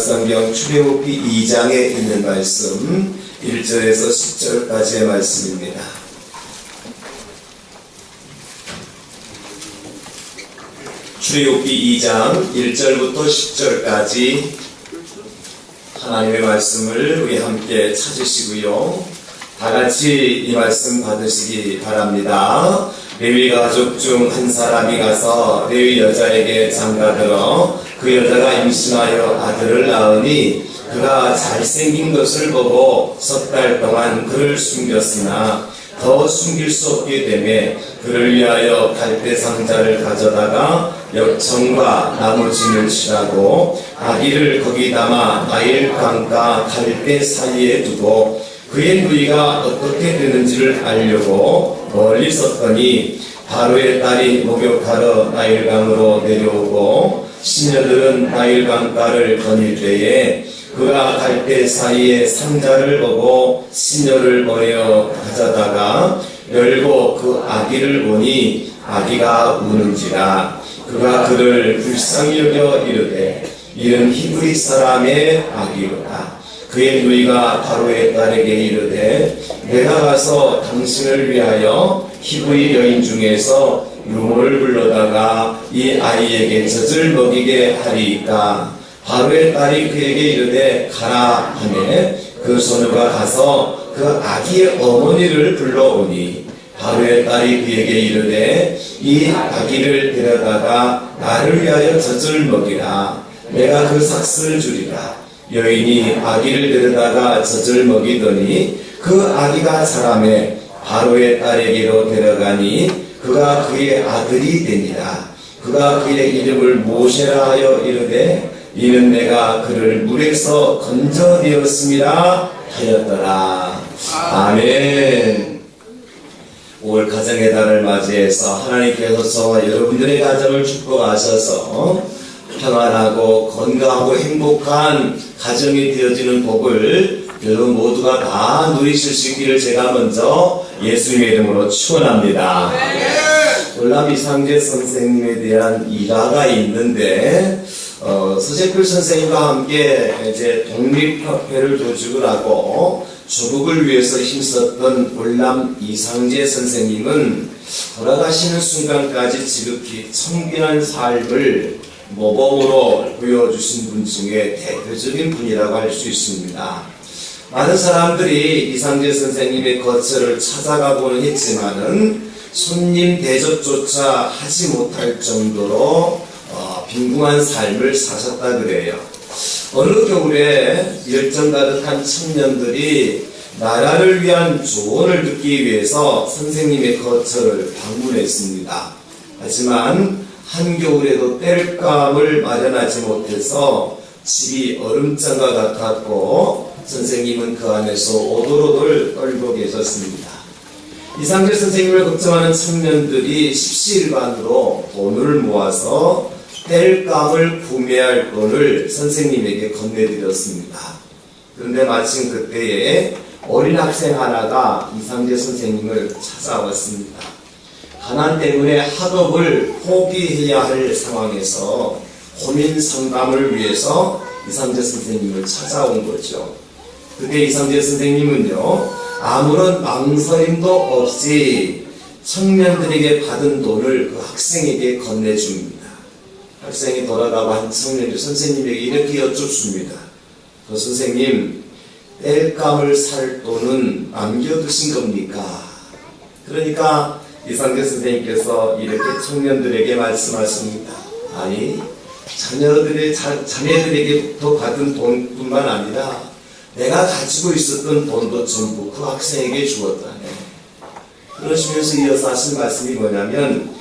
성경 출애굽기 2장에 있는 말씀 1절에서 10절까지의 말씀입니다. 출애굽기 2장 1절부터 10절까지 하나님의 말씀을 우리 함께 찾으시고요. 다같이 이 말씀 받으시기 바랍니다. 레위 가족 중 한 사람이 가서 레위 여자에게 장가들어 그 여자가 임신하여 아들을 낳으니 그가 잘생긴 것을 보고 석 달 동안 그를 숨겼으나 더 숨길 수 없게 되매 그를 위하여 갈대 상자를 가져다가 역청과 나무짐을 칠하고 아기를 거기 담아 나일 강가 갈대 사이에 두고 그의 누이가 어떻게 되는지를 알려고 멀리 섰더니 바로의 딸이 목욕하러 나일강으로 내려오고 시녀들은 나일강가를 거닐 때에 그가 갈대 사이에 상자를 보고 시녀를 보내어 가져다가 열고 그 아기를 보니 아기가 우는지라 그가 그를 불쌍히 여겨 이르되 이는 히브리 사람의 아기로다. 그의 누이가 바로의 딸에게 이르되 내가 가서 당신을 위하여 히브리 여인 중에서 유모를 불러다가 이 아이에게 젖을 먹이게 하리이까. 바로의 딸이 그에게 이르되 가라 하매 그 소녀가 가서 그 아기의 어머니를 불러오니 바로의 딸이 그에게 이르되 이 아기를 데려다가 나를 위하여 젖을 먹이라. 내가 그 삭슬을 주리라. 여인이 아기를 데려다가 젖을 먹이더니 그 아기가 자라매 바로의 딸에게로 데려가니 그가 그의 아들이 되니라. 그가 그의 이름을 모세라 하여 이르되 이는 내가 그를 물에서 건져내었음이라 하였더라. 아멘. 5월 가정의 달을 맞이해서 하나님께서 저와 여러분들의 가정을 축복하셔서 평안하고 건강하고 행복한 가정이 되어지는 복을 여러분 모두가 다 누리실 수 있기를 제가 먼저 예수님의 이름으로 축원합니다. 월남 이상재 선생님에 대한 일화가 있는데 서재필 선생님과 함께 이제 독립협회를 조직을 하고 조국을 위해서 힘썼던 월남 이상재 선생님은 돌아가시는 순간까지 지극히 청빈한 삶을 모범으로 보여주신 분 중에 대표적인 분이라고 할 수 있습니다. 많은 사람들이 이상재 선생님의 거처를 찾아가고는 했지만은 손님 대접조차 하지 못할 정도로 빈궁한 삶을 사셨다 그래요. 어느 겨울에 열정 가득한 청년들이 나라를 위한 조언을 듣기 위해서 선생님의 거처를 방문했습니다. 하지만 한겨울에도 땔감을 마련하지 못해서 집이 얼음장과 같았고 선생님은 그 안에서 오돌오돌 떨고 계셨습니다. 이상재 선생님을 걱정하는 청년들이 십시일반으로 돈을 모아서 땔감을 구매할 돈을 선생님에게 건네드렸습니다. 그런데 마침 그때에 어린 학생 하나가 이상재 선생님을 찾아왔습니다. 가난 때문에 학업을 포기해야 할 상황에서 고민 상담을 위해서 이상재 선생님을 찾아온 거죠. 그때 이상재 선생님은요, 아무런 망설임도 없이 청년들에게 받은 돈을 그 학생에게 건네줍니다. 학생이 돌아가고 한 청년이 선생님에게 이렇게 여쭙습니다. 그 선생님, 땔감을 살 돈은 남겨두신 겁니까? 그러니까 이상재 선생님께서 이렇게 청년들에게 말씀하십니다. 아니, 자녀들에게부터 받은 돈뿐만 아니라 내가 가지고 있었던 돈도 전부 그 학생에게 주었다네. 그러시면서 이어서 하신 말씀이 뭐냐면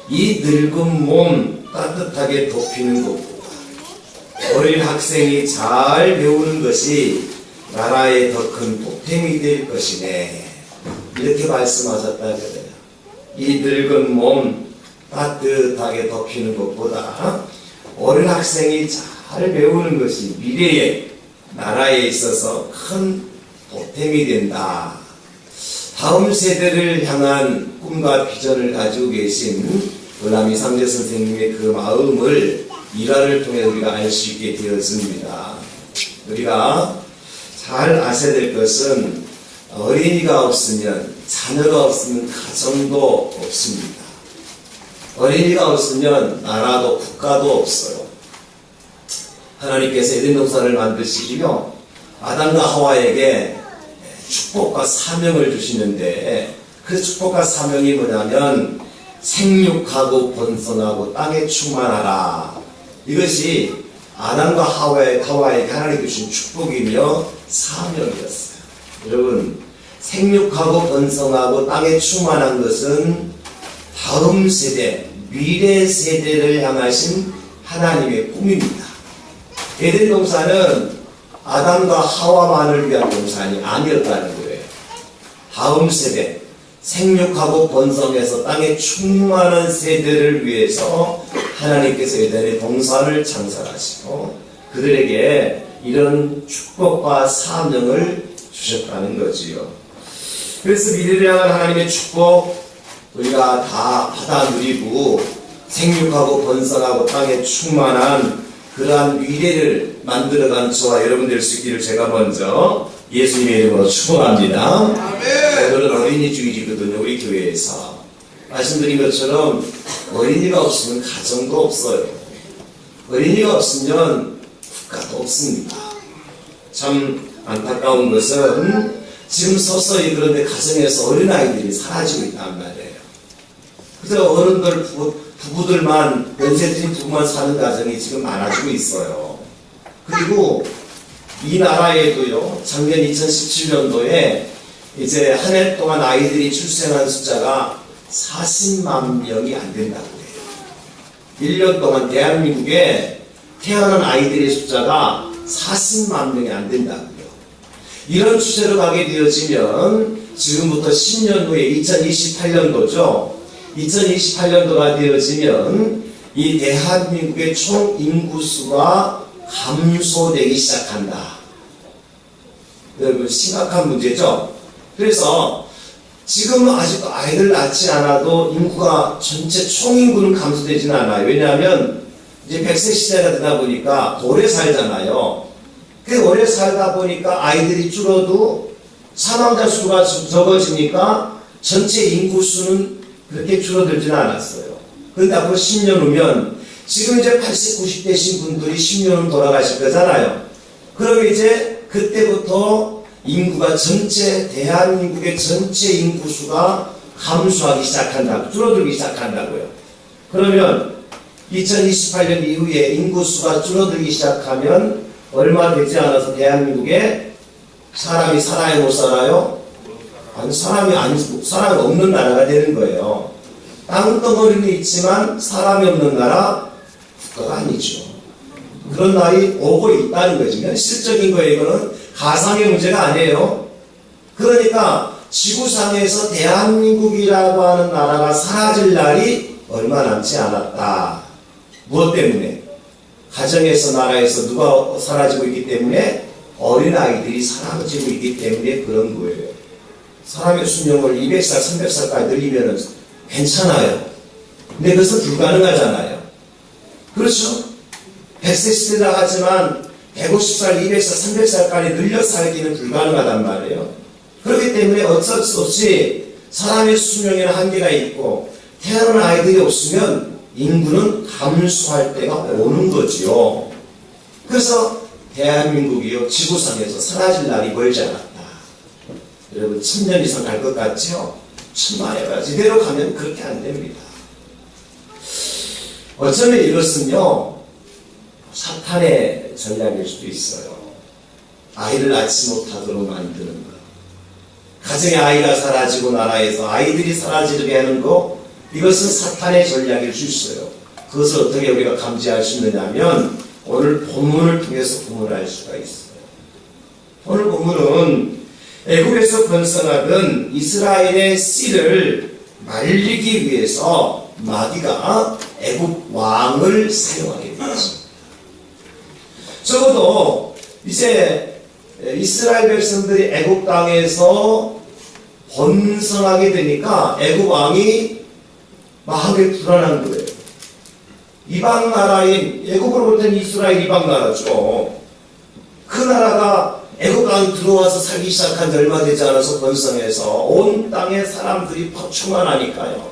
이 늙은 몸 따뜻하게 덮이는 것보다 어린 학생이 잘 배우는 것이 나라의 더 큰 보탬이 될 것이네. 이렇게 말씀하셨다 그래요. 이 늙은 몸 따뜻하게 덮이는 것보다 어린 학생이 잘 배우는 것이 미래에 나라에 있어서 큰 보탬이 된다. 다음 세대를 향한 꿈과 비전을 가지고 계신 월남 이상재 선생님의 그 마음을 일화를 통해 우리가 알 수 있게 되었습니다. 우리가 잘 아셔야 될 것은 어린이가 없으면, 자녀가 없으면 가정도 없습니다. 어린이가 없으면 나라도 국가도 없어요. 하나님께서 에덴 동산을 만드시기며 아담과 하와에게 축복과 사명을 주시는데, 그 축복과 사명이 뭐냐면 생육하고 번성하고 땅에 충만하라. 이것이 아담과 하와에게 하나님 주신 축복이며 사명이었어요. 여러분, 생육하고 번성하고 땅에 충만한 것은 다음 세대, 미래 세대를 향하신 하나님의 꿈입니다. 에덴 동산은 아담과 하와만을 위한 동산이 아니었다는 거예요. 다음 세대, 생육하고 번성해서 땅에 충만한 세대를 위해서 하나님께서 에덴의 동산을 창설하시고 그들에게 이런 축복과 사명을 주셨다는 거지요. 그래서 미래를 향한 하나님의 축복 우리가 다 받아 누리고 생육하고 번성하고 땅에 충만한 그러한 미래를 만들어가는 저와 여러분 될 수 있기를 제가 먼저 예수님의 이름으로 축복합니다. 오늘은 어린이 주일이거든요. 우리 교회에서 말씀드린 것처럼 어린이가 없으면 가정도 없어요. 어린이가 없으면 국가도 없습니다. 참 안타까운 것은 지금 서서히 그런데 가정에서 어린아이들이 사라지고 있단 말이에요. 그래서 어른들, 부부들만, 연세드린 부부만 사는 가정이 지금 많아지고 있어요. 그리고 이 나라에도요, 작년 2017년도에 이제 한 해 동안 아이들이 출생한 숫자가 40만 명이 안 된다고 해요. 1년 동안 대한민국에 태어난 아이들의 숫자가 40만 명이 안 된다고요. 이런 추세로 가게 되어지면 지금부터 10년 후에 2028년도죠. 2028년도가 되어지면 이 대한민국의 총 인구수가 감소되기 시작한다. 여러분 심각한 문제죠. 그래서 지금은 아직도 아이들 낳지 않아도 인구가 전체 총인구는 감소되지는 않아요. 왜냐하면 이제 100세 시대가 되다 보니까 오래 살잖아요. 그 오래 살다 보니까 아이들이 줄어도 사망자 수가 적어지니까 전체 인구 수는 그렇게 줄어들지는 않았어요. 그런데 앞으로 10년 후면 지금 이제 80, 90대신 분들이 10년 후 돌아가실 거잖아요. 그럼 이제 그때부터 인구가 전체 대한민국의 전체 인구 수가 감소하기 시작한다고, 줄어들기 시작한다고요. 그러면 2028년 이후에 인구 수가 줄어들기 시작하면 얼마 되지 않아서 대한민국에 사람이 살아요, 못 살아요? 아니, 사람이 없는 나라가 되는 거예요. 땅덩어리는 있지만 사람이 없는 나라, 국가가 아니죠. 그런 날이 오고 있다는 거죠. 현실적인 거예요. 이거는 가상의 문제가 아니에요. 그러니까 지구상에서 대한민국이라고 하는 나라가 사라질 날이 얼마 남지 않았다. 무엇 때문에? 가정에서, 나라에서 누가 사라지고 있기 때문에? 어린아이들이 사라지고 있기 때문에 그런 거예요. 사람의 수명을 200살, 300살까지 늘리면 괜찮아요. 근데 그것은 불가능하잖아요. 그렇죠? 100세 시대라 하지만 150살, 200살, 300살까지 늘려 살기는 불가능하단 말이에요. 그렇기 때문에 어쩔 수 없이 사람의 수명에는 한계가 있고 태어난 아이들이 없으면 인구는 감소할 때가 오는 거지요. 그래서 대한민국이요, 지구상에서 사라질 날이 멀지 않았다. 여러분 1000년 이상 갈 것 같죠? 천만에가 이대로 가면 그렇게 안 됩니다. 어쩌면 이것은요 사탄의 전략일 수도 있어요. 아이를 낳지 못하도록 만드는 것, 가정의 아이가 사라지고 나라에서 아이들이 사라지게 하는 것, 이것은 사탄의 전략일 수 있어요. 그것을 어떻게 우리가 감지할 수 있느냐면 오늘 본문을 통해서 구분할 수가 있어요. 오늘 본문은 애굽에서 번성하던 이스라엘의 씨를 말리기 위해서 마귀가 애굽 왕을 사용하게 되었습니다. 적어도 이제 이스라엘 백성들이 애굽 땅에서 번성하게 되니까 애굽 왕이 마음이 불안한 거예요. 이방 나라인 애굽으로부터는 이스라엘 이방 나라죠. 그 나라가 애국 땅 들어와서 살기 시작한 지 얼마 되지 않아서 번성해서 온 땅의 사람들이 충만하니까요.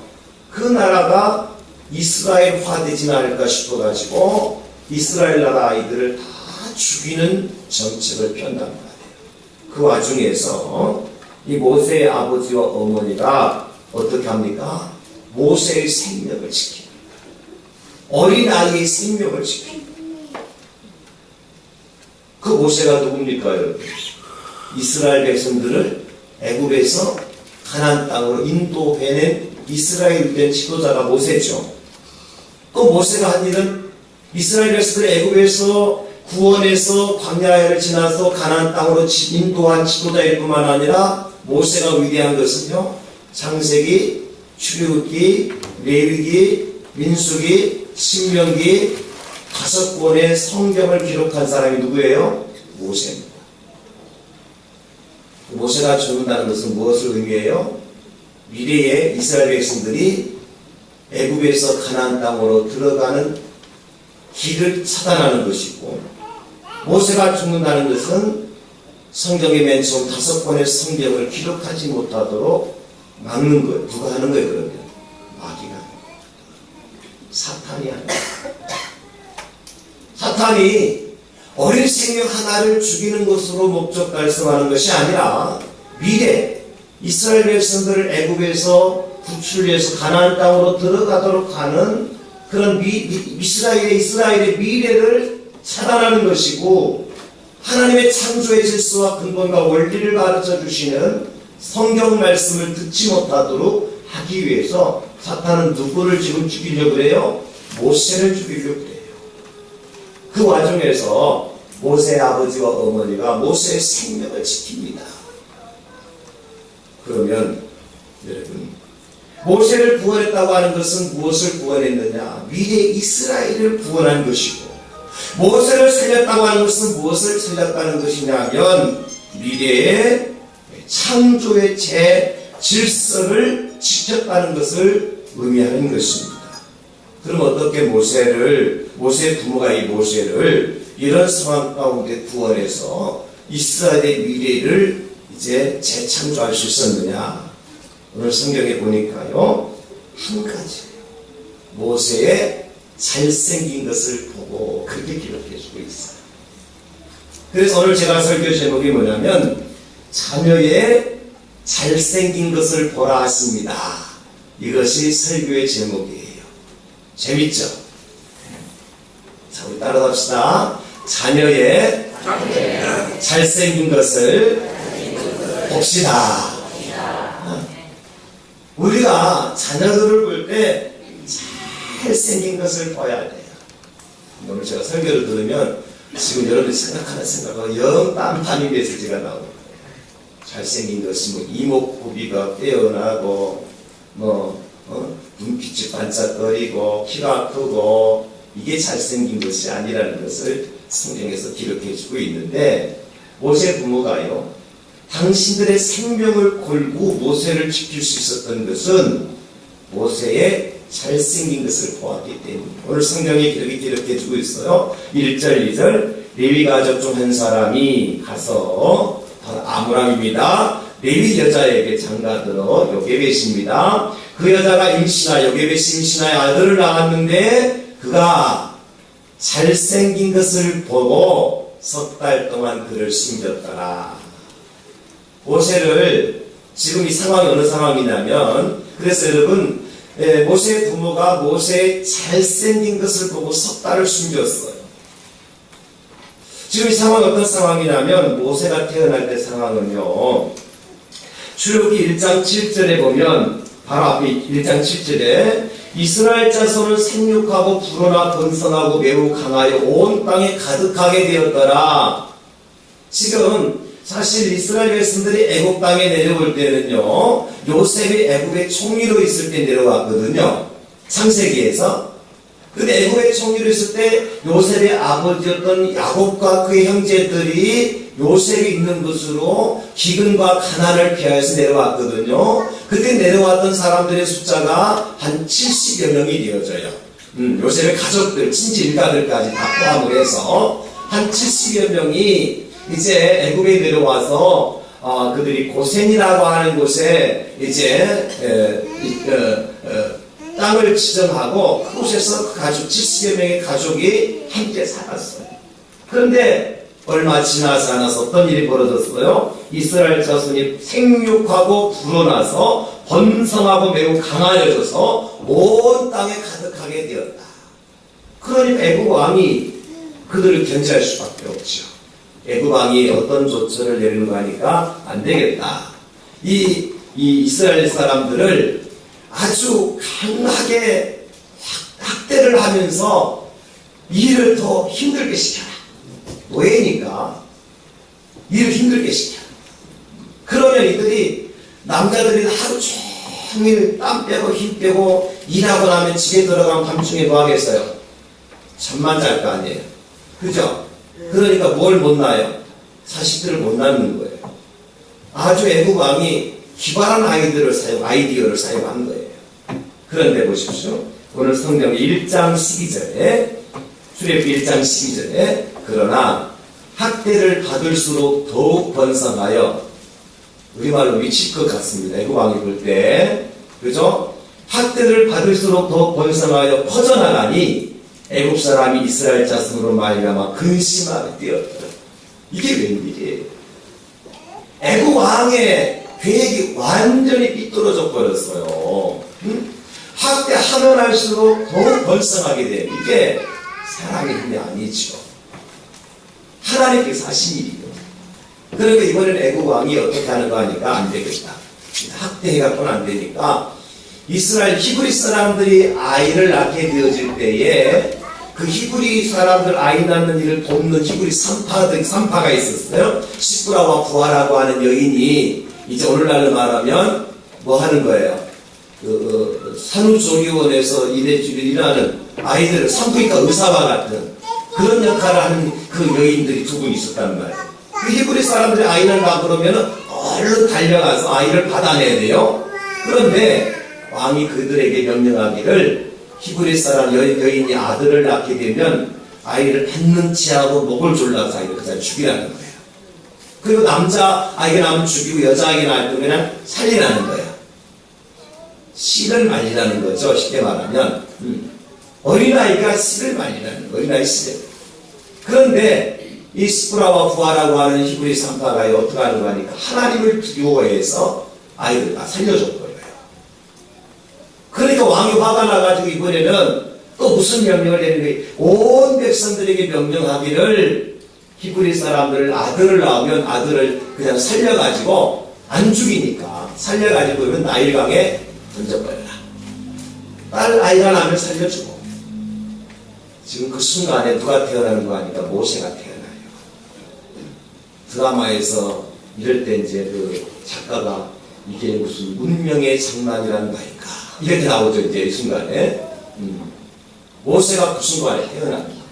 그 나라가 이스라엘화 되지는 않을까 싶어가지고 이스라엘 나라 아이들을 다 죽이는 정책을 편단 말이에요. 그 와중에서 이 모세의 아버지와 어머니가 어떻게 합니까? 모세의 생명을 지킵니다. 어린아이의 생명을 지킵니다. 그 모세가 누굽니까, 여러분? 이스라엘 백성들을 애굽에서 가나안 땅으로 인도해낸 이스라엘 된 지도자가 모세죠. 그 모세가 한 일은 이스라엘 백성들을 애굽에서 구원해서 광야를 지나서 가나안 땅으로 인도한 지도자일 뿐만 아니라 모세가 위대한 것은요, 창세기, 출애굽기, 레위기, 민수기, 신명기 5권의 성경을 기록한 사람이 누구예요? 모세입니다. 모세가 죽는다는 것은 무엇을 의미해요? 미래의 이스라엘 백성들이 애굽에서 가나안 땅으로 들어가는 길을 차단하는 것이고, 모세가 죽는다는 것은 성경의 맨 처음 5권의 성경을 기록하지 못하도록 막는 거예요. 누가 하는 거예요, 그러면? 마귀가. 사탄이 하는 거예요. 사탄이 어린 생명 하나를 죽이는 것으로 목적 달성하는 것이 아니라 미래 이스라엘 백성들을 애굽에서 구출해서 가나안 땅으로 들어가도록 하는 그런 이스라엘의 미래를 차단하는 것이고, 하나님의 창조의 질서와 근본과 원리를 가르쳐 주시는 성경 말씀을 듣지 못하도록 하기 위해서 사탄은 누구를 지금 죽이려고 그래요? 모세를 죽이려고 그래요. 그 와중에서 모세의 아버지와 어머니가 모세의 생명을 지킵니다. 그러면 여러분, 모세를 구원했다고 하는 것은 무엇을 구원했느냐? 미래 이스라엘을 구원한 것이고, 모세를 살렸다고 하는 것은 무엇을 살렸다는 것이냐면 미래의 창조의 질서를 지켰다는 것을 의미하는 것입니다. 그럼 어떻게 모세의 부모가 이 모세를 이런 상황 가운데 구원해서 이스라엘의 미래를 이제 재창조할 수 있었느냐? 오늘 성경에 보니까요, 한 가지예요. 모세의 잘생긴 것을 보고 그렇게 기록해주고 있어요. 그래서 오늘 제가 설교 제목이 뭐냐면 자녀의 잘생긴 것을 보라 하십니다. 이것이 설교의 제목이에요. 재밌죠? 자, 우리 따라합시다. 자녀의 잘생긴 것을 봅시다. 우리가 자녀들을 볼 때 잘생긴 것을 봐야 돼요. 오늘 제가 설교를 들으면 지금 여러분이 생각하는 생각과 영 딴판이 메시지가 나오는 거예요. 잘생긴 것이 뭐 이목구비가 빼어나고 눈빛이 반짝거리고 키가 크고 이게 잘생긴 것이 아니라는 것을 성경에서 기록해주고 있는데, 모세 부모가요, 당신들의 생명을 걸고 모세를 지킬 수 있었던 것은 모세의 잘생긴 것을 보았기 때문에 오늘 성경에 이렇게 기록해주고 있어요. 1절 2절 레위 가족 중 한 사람이 가서, 바로 아므람입니다. 레위 여자에게 장가들어 요게벳입니다. 그 여자가 임신하 요게벳이 임신하여 아들을 낳았는데 그가 잘생긴 것을 보고 석 달 동안 그를 숨겼더라. 모세를 지금 이 상황이 어느 상황이냐면, 그래서 여러분, 모세의 부모가 모세의 잘생긴 것을 보고 석 달을 숨겼어요. 지금 이 상황이 어떤 상황이냐면, 모세가 태어날 때 상황은요, 출애굽기 1장 7절에 보면, 바로 앞에 1장 7절에 이스라엘 자손은 생육하고 불어나 번성하고 매우 강하여 온 땅에 가득하게 되었더라. 지금 사실 이스라엘 백성들이 애굽 땅에 내려올 때는요, 요셉이 애굽의 총리로 있을 때 내려왔거든요. 창세기에서. 근데 애굽의 총리로 있을 때 요셉의 아버지였던 야곱과 그의 형제들이 요셉이 있는 곳으로 기근과 가난을 피하여서 내려왔거든요. 그때 내려왔던 사람들의 숫자가 한 70여 명이 되어져요. 요셉의 가족들, 친지 일가들까지 다 포함을 해서 한 70여 명이 이제 애굽에 내려와서 그들이 고센이라고 하는 곳에 이제 땅을 지정하고 그곳에서 그 가족 70여 명의 가족이 함께 살았어요. 그런데 얼마 지나지 않아서 어떤 일이 벌어졌어요? 이스라엘 자손이 생육하고 불어나서 번성하고 매우 강하여져서 온 땅에 가득하게 되었다. 그러니 애굽 왕이 그들을 견제할 수밖에 없죠. 애굽 왕이 어떤 조처를 내리는가 하니까 안 되겠다. 이 이스라엘 사람들을 아주 강하게 학대를 하면서 일을 더 힘들게 시켜라. 노예니까 일을 힘들게 시켜. 그러면 이들이 남자들이 하루 종일 땀 빼고 힘 빼고 일하고 나면 집에 들어가면 밤중에 뭐 하겠어요? 잠만 잘 거 아니에요. 그죠? 그러니까 뭘 못 낳아요? 자식들을 못 낳는 거예요. 아주 애국 왕이 기발한 아이디어를 사용한 거예요. 그런데 보십시오. 오늘 성경 1장 12절에 출애굽기 1장 12절에 그러나 학대를 받을수록 더욱 번성하여 우리말로 미칠 것 같습니다. 애국 왕이 볼 때 그죠? 학대를 받을수록 더욱 번성하여 퍼져나가니 애국 사람이 이스라엘 자손으로 말미암아 근심하게 되었더라. 이게 웬일이에요? 애국 왕의 계획이 완전히 삐뚤어져 버렸어요. 학대하면 할수록 더욱 번성하게 돼. 이게 사람의 힘이 아니죠. 하나님께서 하신 일이죠. 그러니까 이번엔 애국 왕이 어떻게 하는 거 하니까 안 되겠다. 학대해갖고는 안 되니까 이스라엘 히브리 사람들이 아이를 낳게 되어질 때에 그 히브리 사람들 아이 낳는 일을 돕는 히브리 산파가 있었어요. 시프라와 부하라고 하는 여인이 이제 오늘날로 말하면 뭐 하는 거예요? 산후조리원에서 일하는 아이들, 산부인과 의사와 같은 그런 역할을 하는 그 여인들이 두 분 있었단 말이에요. 그 히브리 사람들이 아이를 낳아 그러면 얼른 달려가서 아이를 받아내야 돼요. 그런데 왕이 그들에게 명령하기를 히브리 사람 여인이 아들을 낳게 되면 아이를 받는 치하고 목을 졸라서 아이를 그냥 죽이라는 거예요. 그리고 남자 아이가 낳으면 죽이고 여자 아이가 낳으면 그냥 살리라는 거예요. 씨를 말리라는 거죠. 쉽게 말하면 어린아이가 씨를 말리라는 거예요. 어린아이 씨를. 그런데 이 스프라와 부하라고 하는 히브리 산파가 어떻게 하는 거 하니까 하나님을 두려워해서 아이를 다 살려줬거든요. 그러니까 왕이 화가 나가지고 이번에는 또 무슨 명령을 내는 거예요? 온 백성들에게 명령하기를 히브리 사람들 아들을 낳으면 아들을 그냥 살려가지고 안 죽이니까 살려가지고 그러면 나일강에 던져버려라. 딸 아이가 나면 살려주고. 지금 그 순간에 누가 태어나는 거 아니까 모세가 태어나요. 드라마에서 이럴 때 이제 그 작가가 이게 무슨 문명의 장난이라는 말인가 이렇게 나오죠. 이제 이 순간에 모세가 그 순간에 태어납니다.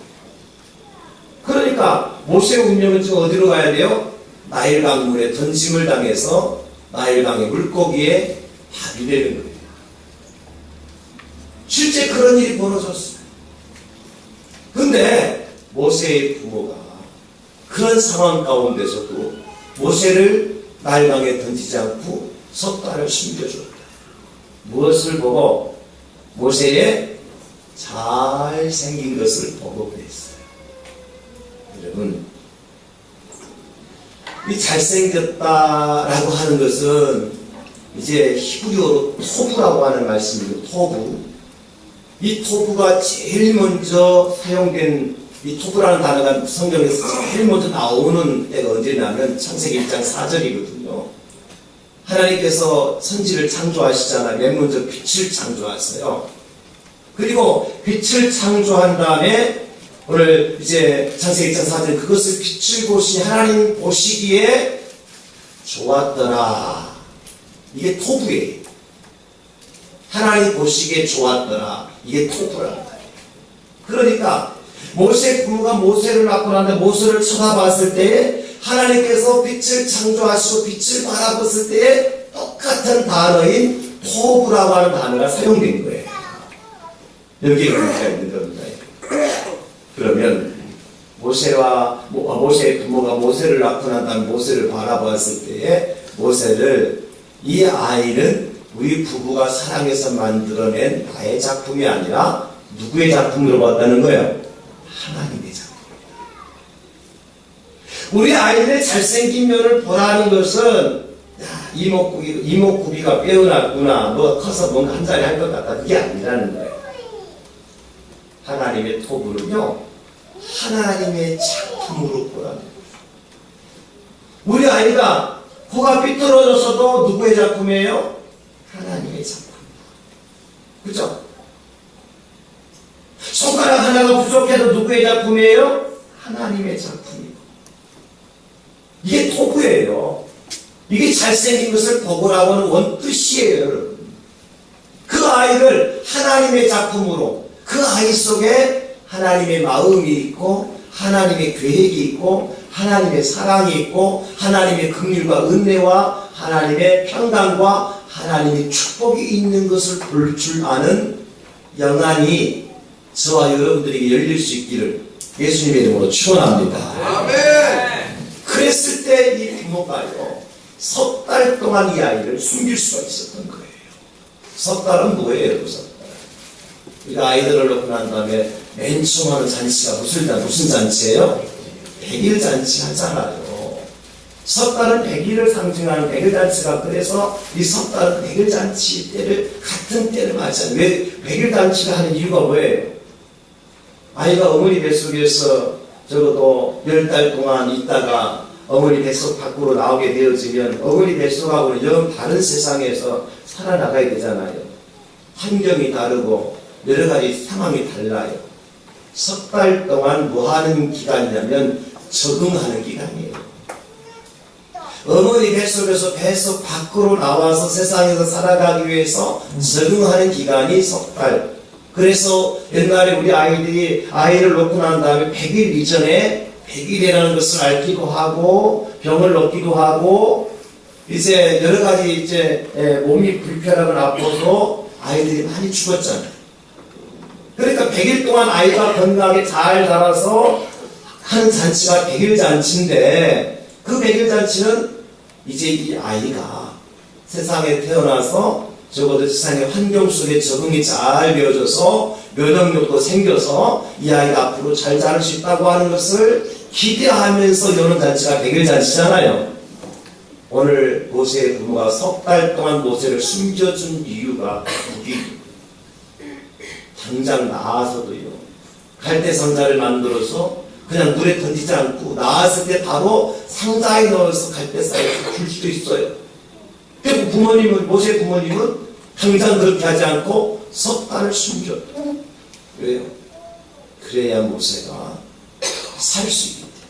그러니까 모세의 운명은 지금 어디로 가야 돼요? 나일강 물에 던짐을 당해서 나일강의 물고기에 밥이 되는 거예요. 실제 그런 일이 벌어졌어요. 근데 모세의 부모가 그런 상황 가운데서도 모세를 나일강에 던지지 않고 석 달을 숨겨줬다. 무엇을 보고? 모세의 잘생긴 것을 보고 그랬어요. 여러분, 이 잘생겼다라고 하는 것은 이제 히브리어로 토부라고 하는 말씀이고, 토부. 이 토부가 제일 먼저 사용된, 이 토부라는 단어가 성경에서 제일 먼저 나오는 때가 언제냐면 창세기 1장 4절이거든요. 하나님께서 천지를 창조하시잖아요. 맨 먼저 빛을 창조하셨어요. 그리고 빛을 창조한 다음에 오늘 이제 창세기 1장 4절 그것을 빛을 보시니 하나님 보시기에 좋았더라. 이게 토부예요. 하나님 보시기에 좋았더라. 이게 토부라는 거예요. 그러니까 모세 부모가 모세를 낳고 났는데 모세를 쳐다봤을 때 하나님께서 빛을 창조하시고 빛을 바라봤을 때에 똑같은 단어인 토부라고 하는 단어가 사용된 거예요. 여기에 문제가 있는 겁니다. 그러면 모세의 부모가 모세를 낳고 난 다음에 모세를 바라보았을 때에 모세를 이 아이는 우리 부부가 사랑해서 만들어낸 나의 작품이 아니라 누구의 작품으로 봤다는 거예요? 하나님의 작품입니다. 우리 아이들의 잘생긴 면을 보라는 것은 이목구비가 빼어났구나, 뭐 커서 뭔가 한 자리 할 것 같다, 그게 아니라는 거예요. 하나님의 토부는요, 하나님의 작품으로 보라는 거예요. 우리 아이가 코가 삐뚤어졌어도 누구의 작품이에요? 하나님의 작품. 그죠? 손가락 하나가 부족해도 누구의 작품이에요? 하나님의 작품이고. 이게 토부예요. 이게 잘생긴 것을 보고라고 하는 원뜻이에요, 여러분. 그 아이를 하나님의 작품으로, 그 아이 속에 하나님의 마음이 있고, 하나님의 계획이 있고, 하나님의 사랑이 있고, 하나님의 긍휼과 은혜와 하나님의 평강과 하나님의 축복이 있는 것을 볼 줄 아는 영안이 저와 여러분들에게 열릴 수 있기를 예수님의 이름으로 축원합니다. 아멘. 그랬을 때 이 부모가요, 석 달 동안 이 아이를 숨길 수가 있었던 거예요. 석 달은 뭐예요, 여러분? 석 달. 우리가 아이들을 놓고 난 다음에 맨 처음 하는 잔치가 무슨 잔치예요? 100일 잔치 하잖아요. 석 달은 100일을 상징하는 100일 잔치가, 그래서 이 석 달은 100일 잔치 때를, 같은 때를 맞이하는. 왜 100일 잔치를 하는 이유가 뭐예요? 아이가 어머니 뱃속에서 적어도 10달 동안 있다가 어머니 뱃속 밖으로 나오게 되어지면 어머니 뱃속하고는 영 다른 세상에서 살아나가야 되잖아요. 환경이 다르고 여러 가지 상황이 달라요. 석 달 동안 뭐 하는 기간이냐면 적응하는 기간이에요. 어머니 뱃속에서 뱃속 밖으로 나와서 세상에서 살아가기 위해서 적응하는 기간이 석 달. 그래서 옛날에 우리 아이들이 아이를 놓고 난 다음에 100일 이전에 100일이라는 것을 앓기도 하고 병을 얻기도 하고 이제 여러 가지 이제 몸이 불편하고 아파서 아이들이 많이 죽었잖아요. 그러니까 100일 동안 아이가 건강하게 잘 자라서 하는 잔치가 100일 잔치인데, 그 100일 잔치는 이제 이 아이가 세상에 태어나서 적어도 세상의 환경 속에 적응이 잘 되어져서 면역력도 생겨서 이 아이가 앞으로 잘 자랄 수 있다고 하는 것을 기대하면서 여는 잔치가 100일 잔치잖아요. 오늘 모세의 부모가 석 달 동안 모세를 숨겨준 이유가 당장 나와서도요, 갈대 상자를 만들어서 그냥 물에 던지지 않고 나왔을 때 바로 상자에 넣어서 갈대 사이에서 줄 수도 있어요. 그리고 부모님은, 모세 부모님은 당장 그렇게 하지 않고 석 달을 숨겼다. 왜요? 그래야 모세가 살 수 있기 때문에.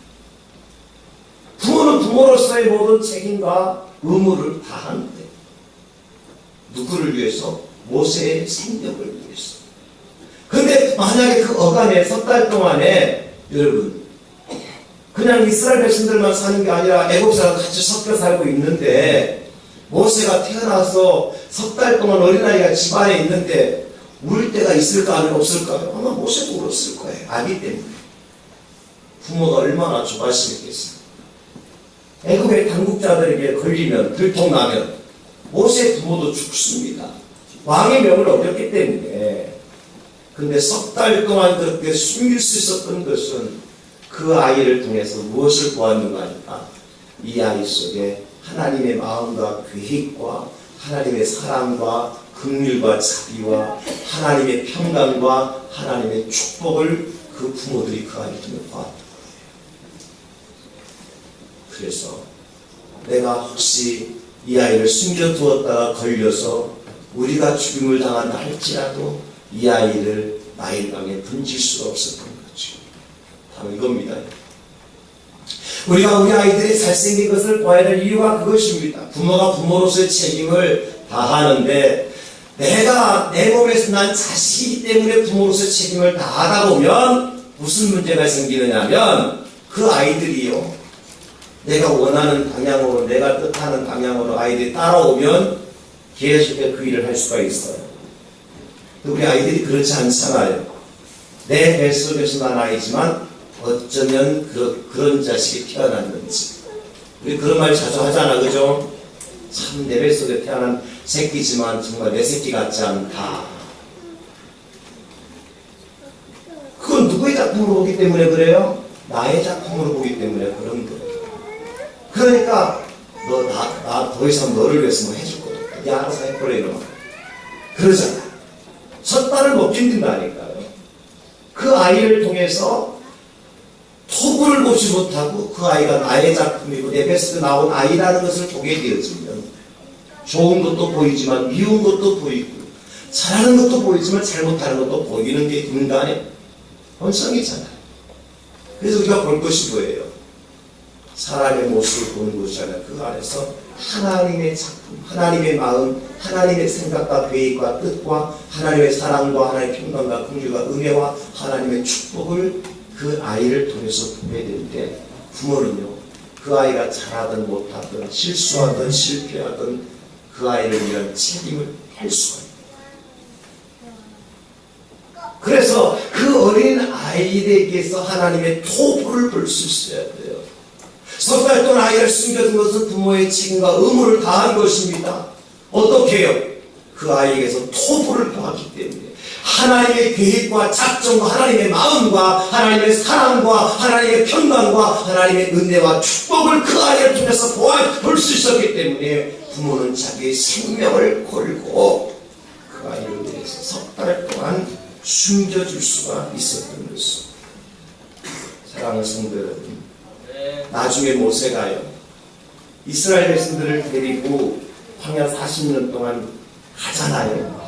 부모는 부모로서의 모든 책임과 의무를 다하는데, 누구를 위해서? 모세의 생명을 위해서. 근데 만약에 그 어간에 석 달 동안에 여러분 그냥 이스라엘 백성들만 사는 게 아니라 애국 사람 같이 섞여 살고 있는데, 모세가 태어나서 석 달 동안 어린아이가 집안에 있는데 울 때가 있을까요? 없을까요? 아마 모세도 울었을 거예요. 아기 때문에. 부모가 얼마나 좋아하시겠어요. 애국의 당국자들에게 걸리면, 들통나면 모세 부모도 죽습니다. 왕의 명을 어겼기 때문에. 근데 석 달 동안 그렇게 숨길 수 있었던 것은 그 아이를 통해서 무엇을 보았는가 하니까 이 아이 속에 하나님의 마음과 계획과 하나님의 사랑과 긍휼과 자비와 하나님의 평강과 하나님의 축복을 그 부모들이 그 아이를 통해 보았던 거예요. 그래서 내가 혹시 이 아이를 숨겨두었다가 걸려서 우리가 죽임을 당한다 할지라도 이 아이를 나일강에 던질 수가 없었던 거죠. 바로 이겁니다. 우리가 우리 아이들이 잘생긴 것을 봐야 될 이유가 그것입니다. 부모가 부모로서의 책임을 다하는데, 내가 내 몸에서 난 자식이기 때문에 부모로서의 책임을 다하다 보면 무슨 문제가 생기느냐면, 그 아이들이요, 내가 원하는 방향으로, 내가 뜻하는 방향으로 아이들이 따라오면 계속해서 그 일을 할 수가 있어요. 우리 아이들이 그렇지 않잖아요. 내 뱃속에서 난 아이지만 어쩌면 그런 자식이 태어났는지. 우리 그런 말 자주 하잖아, 그죠? 참 내 뱃속에 태어난 새끼지만 정말 내 새끼 같지 않다. 그건 누구의 작품으로 보기 때문에 그래요? 나의 작품으로 보기 때문에 그런 거예요. 그러니까 나 더 이상 너를 위해서 뭐 해줄 것도 없다. 야, 알아서 해버려 이러면. 그러잖아. 첫 딸을 못 견딘다니까요. 그 아이를 통해서 토부를 보지 못하고 그 아이가 나의 작품이고 내 뱃속에 나온 아이라는 것을 보게 되어지면 좋은 것도 보이지만 미운 것도 보이고 잘하는 것도 보이지만 잘못하는 것도 보이는 게 인간의 본성이잖아요. 그래서 우리가 볼 것이 뭐예요? 사람의 모습을 보는 것이 아니라 그 안에서 하나님의 작품, 하나님의 마음, 하나님의 생각과 계획과 뜻과 하나님의 사랑과 하나님의 평강과 긍휼과 은혜와 하나님의 축복을 그 아이를 통해서 보게 될 때 부모는요, 그 아이가 잘하든 못하든 실수하든 실패하든 그 아이를 위한 책임을 할 수가 있어요. 그래서 그 어린 아이에게서 하나님의 토부를 볼 수 있어야 돼요. 석 달 동안 아이를 숨겨둔 것은 부모의 책임과 의무를 다한 것입니다. 어떻게 해요? 그 아이에게서 토부를 보았기 때문에 하나님의 계획과 작정과 하나님의 마음과 하나님의 사랑과 하나님의 평강과 하나님의 은혜와 축복을 그 아이를 통해서 볼 수 있었기 때문에 부모는 자기의 생명을 걸고 그 아이를 위해서 석 달 동안 숨겨줄 수가 있었던 것입니다. 사랑하는 성도 여러분, 나중에 모세가요, 이스라엘 백성들을 데리고 광야 40년 동안 가잖아요.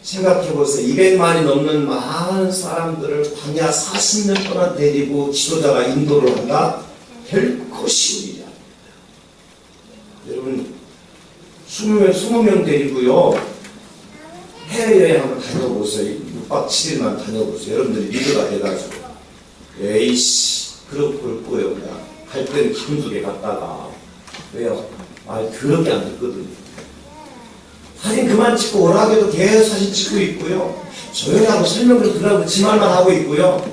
생각해보세요. 200만이 넘는 많은 사람들을 광야 40년 동안 데리고 지도자가 인도를 한다? 결코 쉬운 일이 아닙니다. 여러분, 20명 데리고요, 해외여행 한번 다녀보세요. 6박 7일만 다녀보세요. 여러분들이 리더가 돼가지고. 에이씨, 그럴 거예요. 그냥. 갈 때는 기분 좋게 갔다가. 왜요? 더럽게 안 됐거든요. 사진 그만 찍고 오라고 해도 계속 사진 찍고 있고요. 조용히 하고 설명도 들으라고 지 말만 하고 있고요.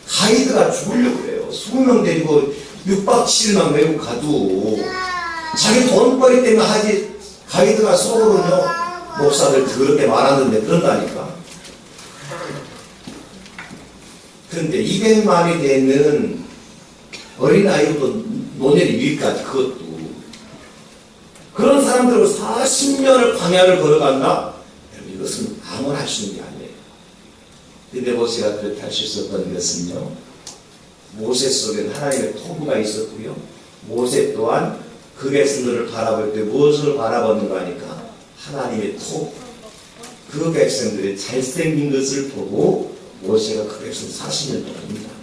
가이드가 죽으려고 그래요. 20명 데리고 6박 7일만 외국 가도 자기 돈벌이 때문에 하지. 가이드가 속으로는요, 목사들 더럽게 말하는데 그런다니까. 그런데 200만이 되는 어린아이부터 노년이 위까지 그것도 그런 사람들로 40년을 광야를 걸어간다? 여러분, 이것은 아무나 할 수 있는 게 아니에요. 근데 모세가 그렇게 할 수 있었던 것은요, 모세 속에는 하나님의 토부가 있었고요, 모세 또한 그 백성들을 바라볼 때 무엇을 바라보는가 하니까 하나님의 토부, 그 백성들의 잘생긴 것을 보고 모세가 그 백성 40년 동안입니다.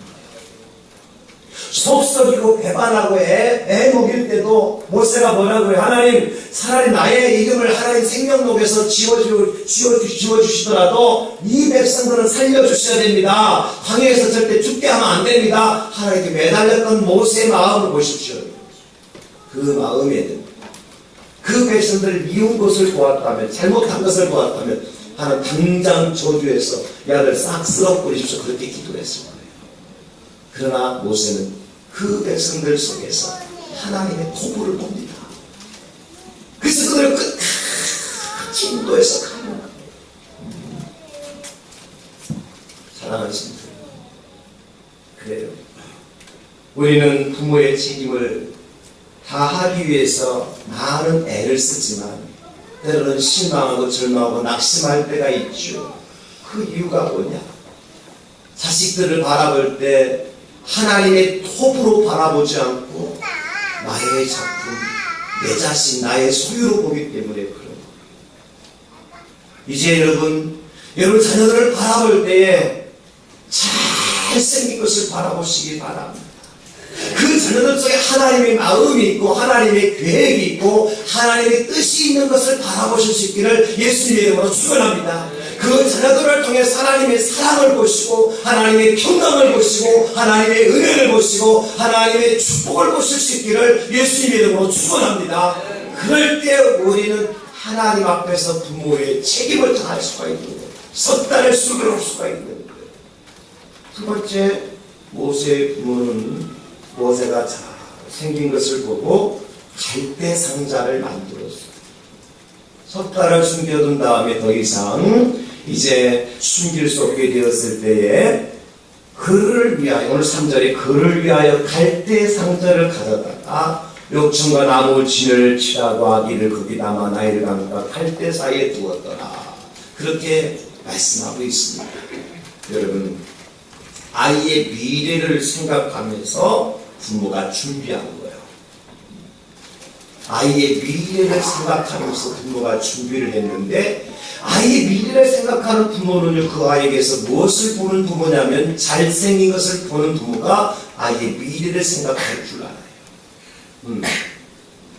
속썩이고 배반하고 애 먹일 때도 모세가 뭐라고 해요? 하나님, 차라리 나의 이름을 하나님 생명록에서 지워주시더라도 이 백성들은 살려주셔야 됩니다. 광야에서 절대 죽게 하면 안 됩니다. 하나님께 매달렸던 모세의 마음을 보십시오. 그 마음에는 그 백성들을 미운 것을 보았다면, 잘못한 것을 보았다면 하나님 당장 저주해서 야들 싹 쓸어버리십시오. 그렇게 기도했을 거예요. 그러나 모세는 그 백성들 속에서 하나님의 토부를 봅니다. 그래서 그들을 끝까지 인도해서 가는 거예요. 사랑하는 성도, 그래요. 우리는 부모의 책임을 다하기 위해서 많은 애를 쓰지만 때로는 실망하고 절망하고 낙심할 때가 있죠. 그 이유가 뭐냐? 자식들을 바라볼 때 하나님의 토부로 바라보지 않고 나의 작품, 내 자신, 나의 소유로 보기 때문에 그런 거예요. 이제 여러분 자녀들을 바라볼 때에 잘생긴 것을 바라보시기 바랍니다. 그 자녀들 속에 하나님의 마음이 있고 하나님의 계획이 있고 하나님의 뜻이 있는 것을 바라보실 수 있기를 예수님의 이름으로 축원합니다. 그 자녀들을 통해 하나님의 사랑을 보시고 하나님의 평강을 보시고 하나님의 은혜를 보시고 하나님의 축복을 보실 수 있기를 예수님의 이름으로 축원합니다. 그럴 때 우리는 하나님 앞에서 부모의 책임을 다할 수가 있는 거예요. 석 달을 숨겨놓을 수가 있는 거예요. 두 번째, 모세의 부모는 모세가 잘 생긴 것을 보고 갈대 상자를 만들었어요. 석 달을 숨겨둔 다음에 더 이상 이제 숨길 수 없게 되었을 때에 그를 위하여, 오늘 3절에 그를 위하여 갈대 상자를 가져다가 욕청과 나무 진을 치라고 하기를 거기 담아 나이를 감과 갈대 사이에 두었더라. 그렇게 말씀하고 있습니다. 여러분, 아이의 미래를 생각하면서 부모가 준비한 거예요. 아이의 미래를 생각하면서 부모가 준비를 했는데, 아이의 미래를 생각하는 부모는요, 그 아이에게서 무엇을 보는 부모냐면 잘생긴 것을 보는 부모가 아이의 미래를 생각할 줄 알아요.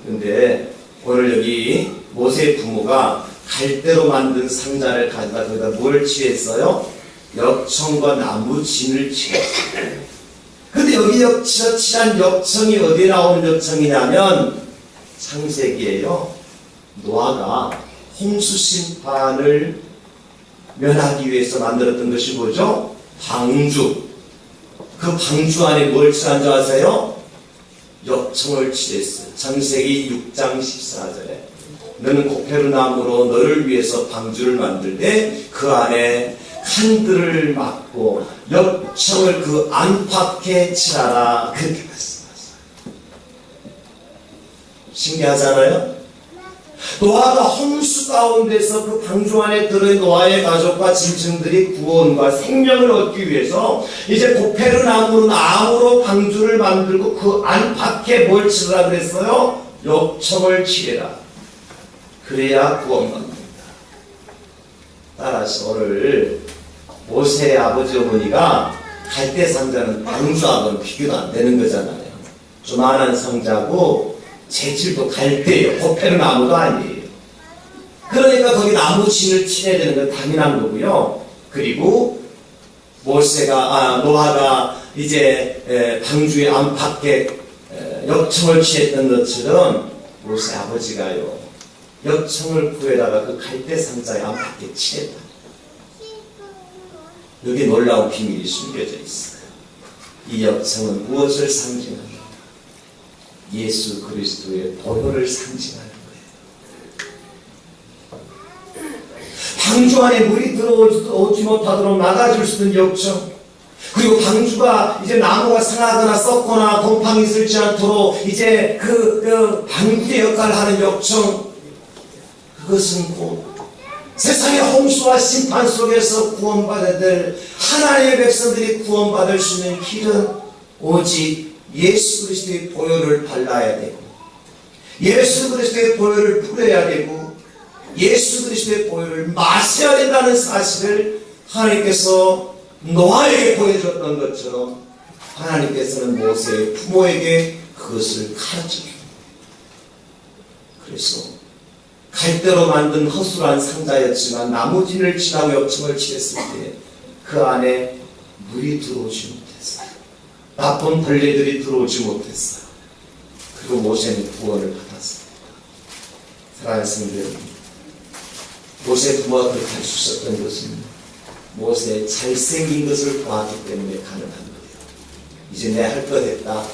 그런데 오늘 여기 모세의 부모가 갈대로 만든 상자를 가져다 거기다 뭘 칠했어요? 역청과 나무 진을 칠했어요. 근데 여기 칠한 역청이 어디에 나오는 역청이냐면 창세기예요. 노아가 홍수 심판을 면하기 위해서 만들었던 것이 뭐죠? 방주. 그 방주 안에 뭘 칠한 줄 아세요? 역청을 칠했어요. 창세기 6장 14절에 너는 고페르나무로 너를 위해서 방주를 만들되 그 안에 칸들을 막고 역청을 그 안팎에 칠하라. 그렇게 말씀하셨어요. 신기하잖아요? 노아가 홍수 가운데서 그 방주 안에 들은 노아의 가족과 짐승들이 구원과 생명을 얻기 위해서 이제 고페르나무로 나무로 방주를 만들고 그 안팎에 뭘 칠하라 그랬어요? 역청을 칠해라. 그래야 구원받는다. 따라서 오늘 모세의 아버지 어머니가 갈대 상자는 방주하고는 비교도 안 되는 거잖아요. 조만한 상자고 재질도 갈대예요. 고페르나무도 아니에요. 그러니까 거기 나무 진을 칠해야 되는 건 당연한 거고요. 그리고 노아가 이제 방주의 안팎에 역청을 칠했던 것처럼 모세 아버지가요, 역청을 구해다가 그 갈대 상자의 안팎에 칠했다. 여기 놀라운 비밀이 숨겨져 있어요. 이 역청은 무엇을 상징하냐? 예수 그리스도의 보혈을 상징하는 거예요. 방주 안에 물이 들어오지 못하도록 막아줄 수 있는 역청, 그리고 방주가 이제 나무가 상하거나 썩거나 곰팡이 슬지 않도록 이제 그 방주의 역할을 하는 역청, 그것은 곧 세상의 홍수와 심판 속에서 구원받아야 될 하나님의 백성들이 구원받을 수 있는 길은 오직 예수 그리스도의 보혈을 발라야 되고, 예수 그리스도의 보혈을 뿌려야 되고, 예수 그리스도의 보혈을 마셔야 된다는 사실을 하나님께서 노아에게 보여줬던 것처럼 하나님께서는 모세의 부모에게 그것을 가르쳐줍니다. 그래서 갈대로 만든 허술한 상자였지만 나무진을 칠하고 역청을 칠했을 때 그 안에 물이 들어오지 못했어요. 나쁜 벌레들이 들어오지 못했어요. 그리고 모세는 구원을 받았습니다. 사랑하는 성도 여러분, 모세 부모가 그렇게 할 수 있었던 것은 모세의 잘생긴 것을 보았기 때문에 가능한 거예요. 이제 내 할 것 했다,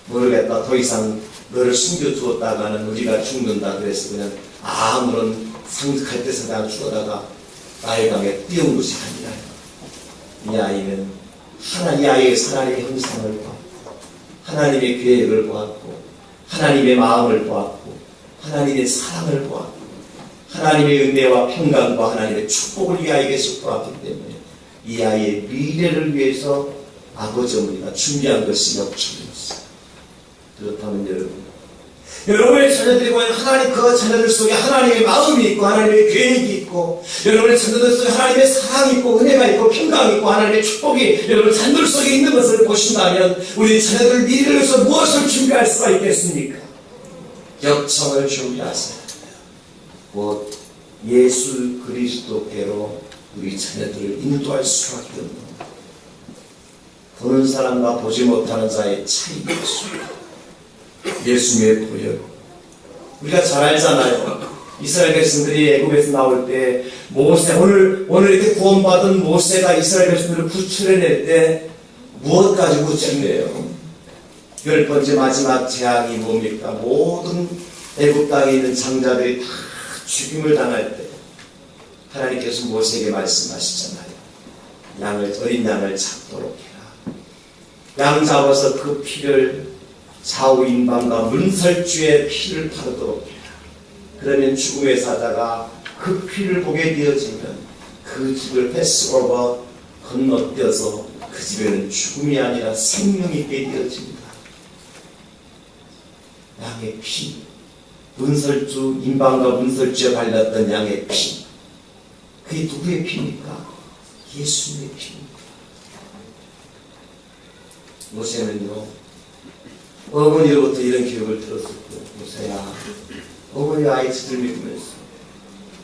모르겠다, 더 이상 너를 숨겨두었다가는 우리가 죽는다 그래서 그냥 아무런 갈대 상자를 주워다가 나의 강에 띄운 것이 아니라, 이 아이는 이 아이의 하나님의 형상을 보았고, 하나님의 계획을 보았고, 하나님의 마음을 보았고, 하나님의 사랑을 보았고, 하나님의 은혜와 평강과 하나님의 축복을 이 아이에게서 보았기 때문에 이 아이의 미래를 위해서 아버지 어머니가 준비한 것이 역청이었어요. 그렇다면 여러분의 자녀들이 보면 하나님, 그 자녀들 속에 하나님의 마음이 있고 하나님의 계획이 있고, 여러분의 자녀들 속에 하나님의 사랑이 있고 은혜가 있고 평강이 있고 하나님의 축복이 여러분 자녀들 속에 있는 것을 보신다면 우리 자녀들 미래를 위해서 무엇을 준비할 수가 있겠습니까? 역청을 준비하세요. 곧 예수 그리스도께로 우리 자녀들을 인도할 수밖에 없는 보는 사람과 보지 못하는 자의 차이가 있습니다. 예수님의 보혈, 우리가 잘 알잖아요. 이스라엘 백성들이 애굽에서 나올 때 모세, 오늘 이렇게 구원받은 모세가 이스라엘 백성들을 구출해낼 때 무엇 가지고 구출해내요? 10번째 마지막 재앙이 뭡니까? 모든 애굽 땅에 있는 장자들이 다 죽임을 당할 때 하나님께서 모세에게 말씀하시잖아요. 어린 양을 잡도록 해라. 양 잡아서 그 피를 좌우 인방과 문설주의 피를 바르도록 해라. 그러면 죽음의 사자가 그 피를 보게 되어지면 그 집을 패스오버 건너뛰어서 그 집에는 죽음이 아니라 생명이 있게 되어집니다. 양의 피, 문설주, 인방과 문설주에 발랐던 양의 피, 그게 누구의 피입니까? 예수님의 피입니다. 모세는요, 어머니로부터 이런 교육을 들었었고, 모세야, 어머니 아이치들 믿으면서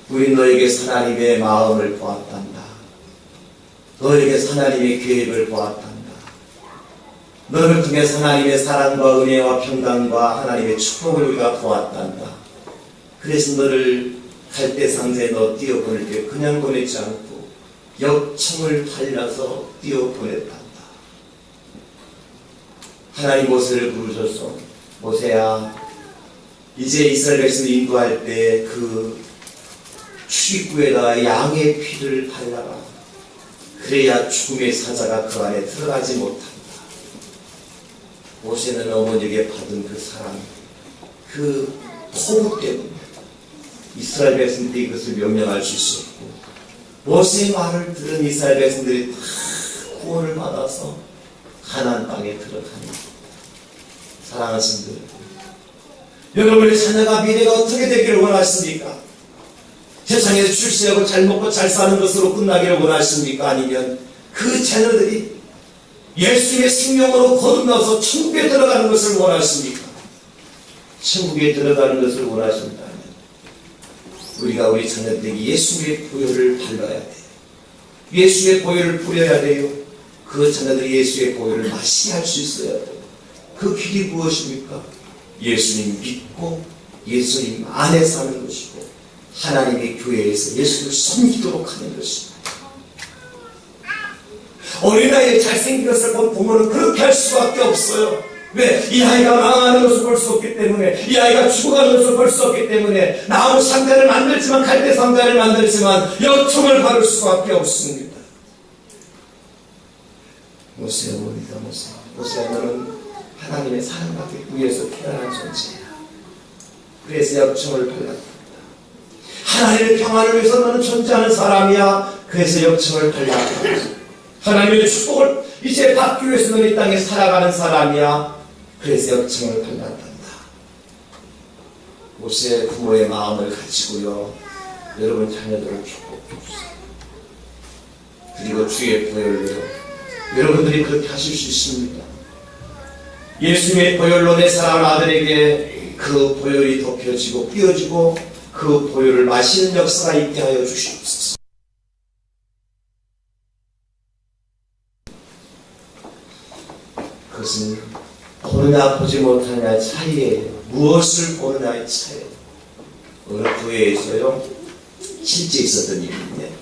우리 너에게 하나님의 마음을 보았단다. 너에게 하나님의 계획을 보았단다. 너를 통해 하나님의 사랑과 은혜와 평강과 하나님의 축복을 우리가 보았단다. 그래서 너를 갈대상자에 너 띄어보낼 때 그냥 보내지 않고 역청을 달려서 띄어보냈단다. 하나님 모세를 부르셔서 모세야, 이제 이스라엘 백성을 인도할 때 그 출입구에다가 양의 피를 발라라. 그래야 죽음의 사자가 그 안에 들어가지 못한다. 모세는 어머니에게 받은 그 사랑, 그 포부 때문에 이스라엘 백성들이 이것을 명령할 수 있었고, 모세의 말을 들은 이스라엘 백성들이 다 구원을 받아서 가나안 땅에 들어가는 사랑하신 분들, 여러분의 자녀가 미래가 어떻게 되기를 원하십니까? 세상에서 출세하고 잘 먹고 잘 사는 것으로 끝나기를 원하십니까? 아니면 그 자녀들이 예수의 생명으로 거듭나서 천국에 들어가는 것을 원하십니까? 천국에 들어가는 것을 원하신다면 우리가 우리 자녀들에게 예수의 보혈을 발라야 돼요. 예수의 보혈을 뿌려야 돼요. 그 자녀들이 예수의 보혈을 마시게 할 수 있어야 돼요. 그 길이 무엇입니까? 예수님 믿고 예수님 안에 사는 것이고 하나님의 교회에서 예수를 섬기도록 하는 것입니다. 어린아이의 잘생긴 것을 본 부모는 그렇게 할 수밖에 없어요. 왜? 이 아이가 망하는 것을 볼 수 없기 때문에, 이 아이가 죽어가는 것을 볼 수 없기 때문에 나무 상자를 만들지만, 갈대 상자를 만들지만 역청을 받을 수밖에 없습니다. 모세야, 우리가 모세야, 너는 하나님의 사랑받기 위해서 태어난 존재야. 그래서 역청을 발랐다. 하나님의 평안을 위해서 너는 존재하는 사람이야. 그래서 역청을 발랐다. 하나님의 축복을 이제 받기 위해서 너는 이 땅에 살아가는 사람이야. 그래서 역청을 발랐단다. 모세의 부모의 마음을 가지고요, 여러분 자녀들을 축복해 주세요. 그리고 주의 보혈로 여러분들이 그렇게 하실 수 있습니다. 예수님의 보혈로 내 사랑하는 아들에게 그 보혈이 덮여지고 뿌려지고 그 보혈을 마시는 역사가 있게 하여 주시옵소서. 그것은 보느냐 보지 못하느냐의 차이예요. 무엇을 보느냐의 차이예요. 어느 교회에서요, 실제 있었던 일인데,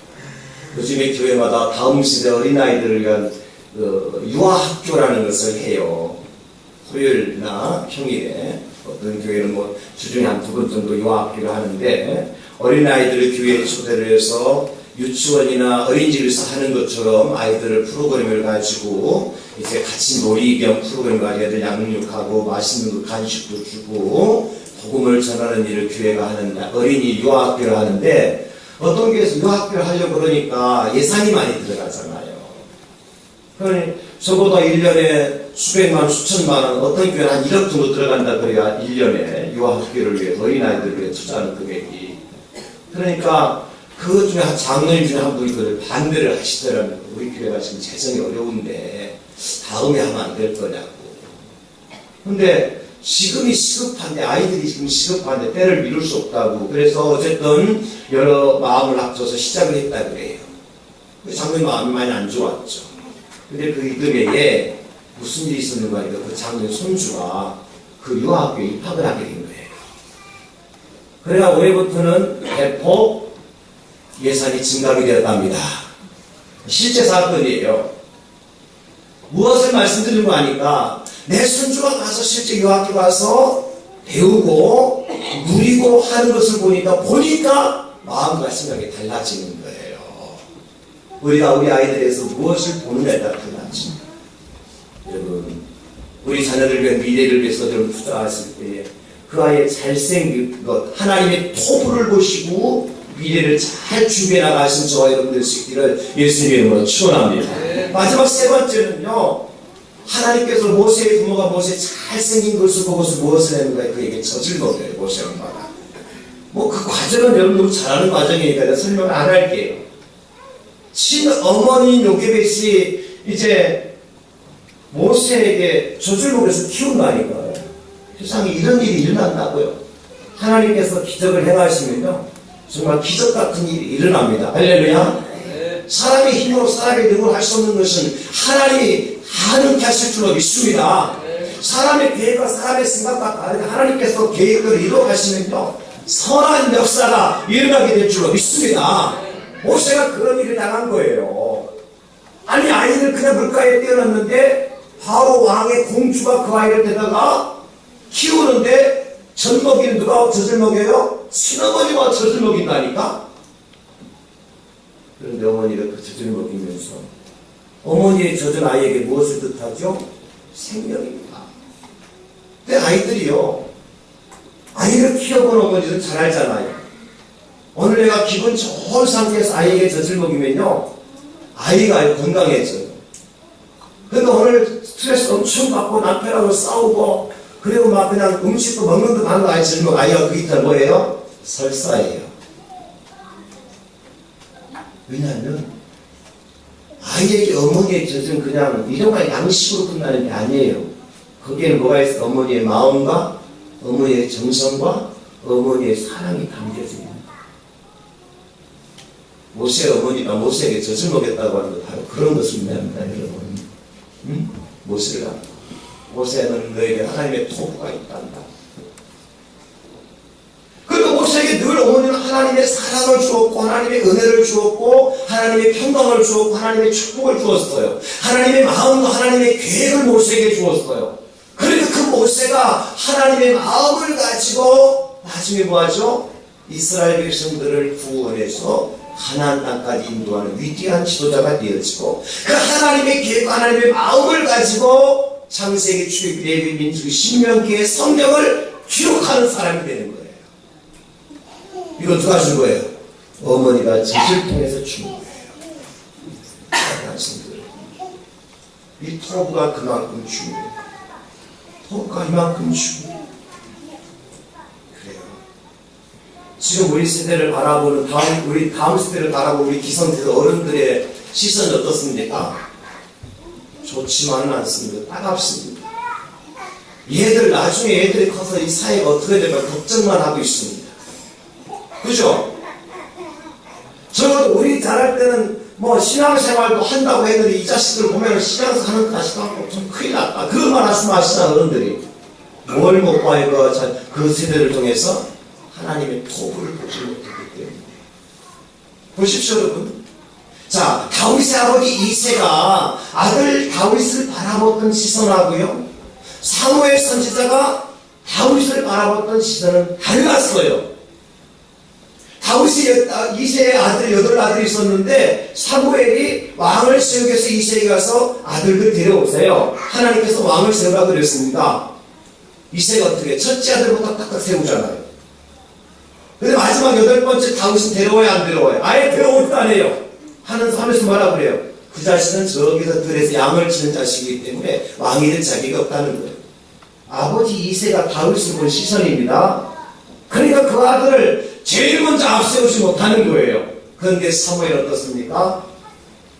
요즘에 교회마다 다음 세대 어린아이들을 위한 유아학교라는 것을 해요. 토요일이나 평일에 어떤 교회는 뭐 주중에 한 2번 정도 유아학교를 하는데, 어린아이들을 교회에 초대를 해서 유치원이나 어린이집에서 하는 것처럼 아이들을 프로그램을 가지고 이제 같이 놀이 겸 프로그램 가지고 애들 양육하고 맛있는 간식도 주고 복음을 전하는 일을 교회가 하는 어린이 유아학교를 하는데, 어떤 교회에서 유아학교를 하려고 그러니까 예산이 많이 들어가잖아요. 그러니 적어도 1년에 수백만, 수천만 원, 어떤 교회는 한 1억 정도 들어간다 그래야 1년에 유아학교를 위해 어린아이들을 위해 투자하는 금액이. 그러니까 그 중에 한 장로님 중에 한 분이 그걸 반대를 하시더라고요. 우리 교회가 지금 재정이 어려운데 다음에 하면 안 될 거냐고. 근데 지금이 시급한데, 아이들이 지금 시급한데 때를 미룰 수 없다고. 그래서 어쨌든 여러 마음을 합쳐서 시작을 했다 그래요. 장로님 마음이 많이 안 좋았죠. 근데 그 이듬해에 무슨 일이 있었는가 하니까, 그 장로님 손주가 그 유아학교에 입학을 하게 된 거예요. 그러나 올해부터는 대폭 예산이 증가하게 되었답니다. 실제 사건이에요. 무엇을 말씀드리는 거 아니까 내 손주가 가서 실제 유학교 가서 배우고 누리고 하는 것을 보니까 마음과 생각이 달라지는 거예요. 우리가 우리 아이들에서 무엇을 보느냐에 따라 달라집니다. 여러분, 우리 자녀들 위한 미래를 위해서 좀 투자하실 때에 그 아이의 잘생긴 것, 하나님의 토부를 보시고 미래를 잘 준비해 나가신 저와 여러분들 수 있기를 예수님의 이름으로 축원합니다. 마지막 세 번째는요, 하나님께서 모세의 부모가 모세의 잘생긴 것을 보고서 무엇을 했는가 그에게 젖을 먹여요. 모세 엄마가. 뭐 그 과정은 여러분들 잘 아는 과정이니까 내가 설명을 안 할게요. 친어머니인 요게벳이 이제 모세에게 젖을 먹여서 키운 거 아닌가요? 세상에 이런 일이 일어난다고요. 하나님께서 기적을 행하시면요 정말 기적 같은 일이 일어납니다. 할렐루야. 사람의 힘으로 사람의 능력을 할 수 없는 것은 하나님이 하나님께 하실 줄로 믿습니다. 사람의 계획과 사람의 생각과 다르게 하나님께서 계획을 이루어가시면요 선한 역사가 일어나게 될 줄로 믿습니다. 모세가 그런 일을 당한 거예요. 아니 아이를 그냥 물가에 떼어놨는데 바로 왕의 공주가 그 아이를 데다가 키우는데 젖 먹이는 누가 젖을 먹여요? 친어머니가 젖을 먹인다니까? 그런데 어머니가 그 젖을 먹이면서 어머니의 젖은 아이에게 무엇을 뜻하죠? 생명입니다. 근데 아이들이요 아이를 키워본 어머니는 잘 알잖아요. 오늘 내가 기분 좋은 상태에서 아이에게 젖을 먹이면요 아이가 건강해져요. 근데 오늘 스트레스 엄청 받고 남편하고 싸우고 그리고 막 그냥 음식도 먹는 듯 하는 아이 젖을 먹 아이가 그 이탈 뭐예요? 설사예요. 왜냐하면 아이에게 어머니의 젖은 그냥 이런가 양식으로 끝나는 게 아니에요. 거기에는 뭐가 있어? 어머니의 마음과 어머니의 정성과 어머니의 사랑이 담겨집니다. 모세의 어머니가 모세에게 젖을 먹였다고 하는 것 바로 그런 것을 의미합니다. 여러분. 응? 모세가 모세는 너에게 하나님의 토부가 있단다. 그리고 모세에게 늘 어머니는 하나님의 사랑을 주었고 하나님의 은혜를 주었고 하나님의 평강을 주었고 하나님의 축복을 주었어요. 하나님의 마음과 하나님의 계획을 모세에게 주었어요. 그러니까 그 모세가 하나님의 마음을 가지고 나중에 뭐하죠? 이스라엘 백성들을 구원해서 가나안 땅까지 인도하는 위대한 지도자가 되어지고 그 하나님의 계획과 하나님의 마음을 가지고 창세기, 출애굽기, 레위기, 민수기, 신명기의 성경을 기록하는 사람이 되는 거예요. 이거 누가 준 거예요? 어머니가 젖을 통해서 준 거예요. 이 토부가 그만큼 중요해요. 토부가 이만큼 중요해요. 그래요. 지금 우리 세대를 바라보는 우리 다음 세대를 바라보는 우리 기성세대 어른들의 시선이 어떻습니까? 좋지만은 않습니다. 따갑습니다. 얘들 나중에 애들이 커서 이 사회가 어떻게 될까 걱정만 하고 있습니다. 그죠? 적어도 우리 자랄 때는 뭐 신앙생활도 한다고 했는데 이 자식들 보면 신앙생활 하는 자식하고 좀 큰일 났다. 그것만 말씀하시나 어른들이. 뭘 못 봐요? 그 세대를 통해서 하나님의 토부를 보지 못했기 때문에. 보십시오 여러분. 자, 다윗의 아버지 이새가 아들 다윗을 바라봤던 시선하고요 사무엘 선지자가 다윗을 바라봤던 시선은 달랐어요. 다윗이 이새의 아들 8아들이 있었는데 사무엘이 왕을 세우기 위해서 이새에게 가서 아들들 데려오세요. 하나님께서 왕을 세우라고 그랬습니다. 이새가 어떻게 첫째 아들부터 딱딱 세우잖아요. 근데 마지막 8번째 다윗은 데려와야 안 데려와요? 아예 데려오지도 않아요. 하면서 뭐라 그래요? 그 자식은 저기서 들에서 양을 치는 자식이기 때문에 왕이 될 자격이 없다는 거예요. 아버지 이새가 다윗을 본 시선입니다. 그러니까 그 아들을 제일 먼저 앞세우지 못하는 거예요. 그런데 사무엘 어떻습니까?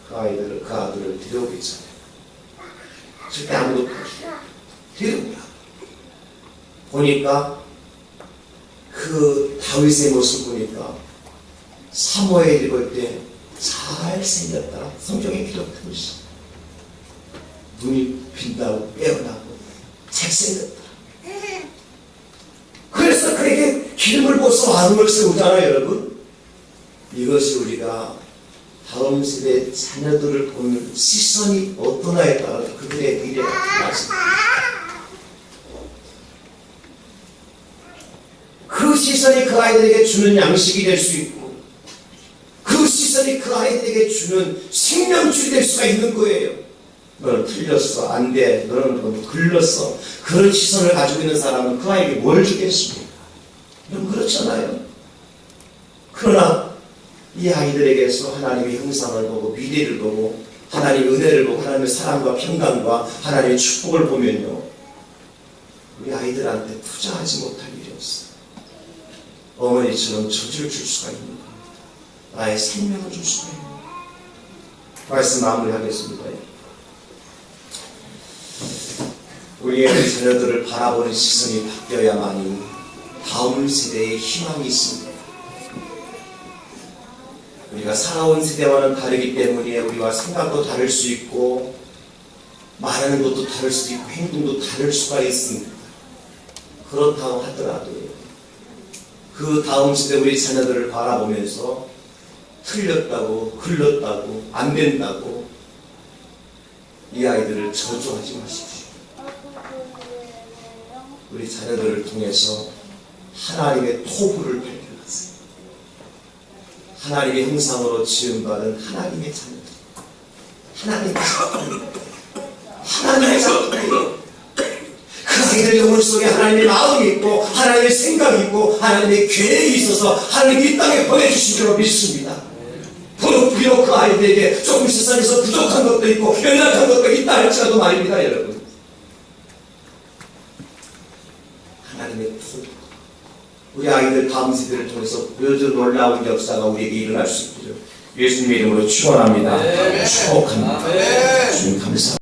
그 아들을 데려오기 전에 절대 아무것도 없어요. 데려오라. 보니까 그 다윗의 모습 보니까 사무엘이 볼 때 잘생겼다. 성경에 기록된 것이 눈이 빈다고 빼어나고 잘생겼다. 그래서 그에게 기름을 부어 힘으로써 왕을 세우잖아요, 여러분. 이것이 우리가 다음 세대 자녀들을 보는 시선이 어떠냐에 따라 그들의 미래가 달라집니다. 그 시선이 그 아이들에게 주는 양식이 될 수 있고, 그 시선이 그 아이들에게 주는 생명줄이 될 수가 있는 거예요. 너는 틀렸어, 안 돼, 너는 글렀어. 그런 시선을 가지고 있는 사람은 그 아이에게 뭘 주겠습니까? 여러분, 그렇잖아요. 그러나 이 아이들에게서 하나님의 형상을 보고 미래를 보고 하나님의 은혜를 보고 하나님의 사랑과 평강과 하나님의 축복을 보면요, 우리 아이들한테 투자하지 못할 일이 없어요. 어머니처럼 저주를 줄 수가 있는 겁니다. 나의 생명을 줄 수가 있는 겁니다. 말씀 마무리하겠습니다. 우리의 자녀들을 바라보는 시선이 바뀌어야만이 다음 세대의 희망이 있습니다. 우리가 살아온 세대와는 다르기 때문에 우리와 생각도 다를 수 있고 말하는 것도 다를 수도 있고 행동도 다를 수가 있습니다. 그렇다고 하더라도 그 다음 세대 우리 자녀들을 바라보면서 틀렸다고, 글렀다고, 안 된다고 이 아이들을 저주하지 마십시오. 우리 자녀들을 통해서 하나님의 토부를 발견하세요. 하나님의 형상으로 지음받은 하나님의 자녀들, 하나님의 자녀들, 하나님의 자녀들. 그 아이들 영혼 속에 하나님의 마음이 있고 하나님의 생각이 있고 하나님의 계획이 있어서 하나님이 이 땅에 보내주신 줄로 믿습니다. 비록 그 아이들에게 조금 세상에서 부족한 것도 있고 연약한 것도 있다 할지라도 말입니다, 여러분. 하나님의 토, 우리 아이들 다음 세대를 통해서 보여준 놀라운 역사가 우리에게 일어날 수 있기를 예수님의 이름으로 축원합니다. 축복합니다. 주님 감사합니다.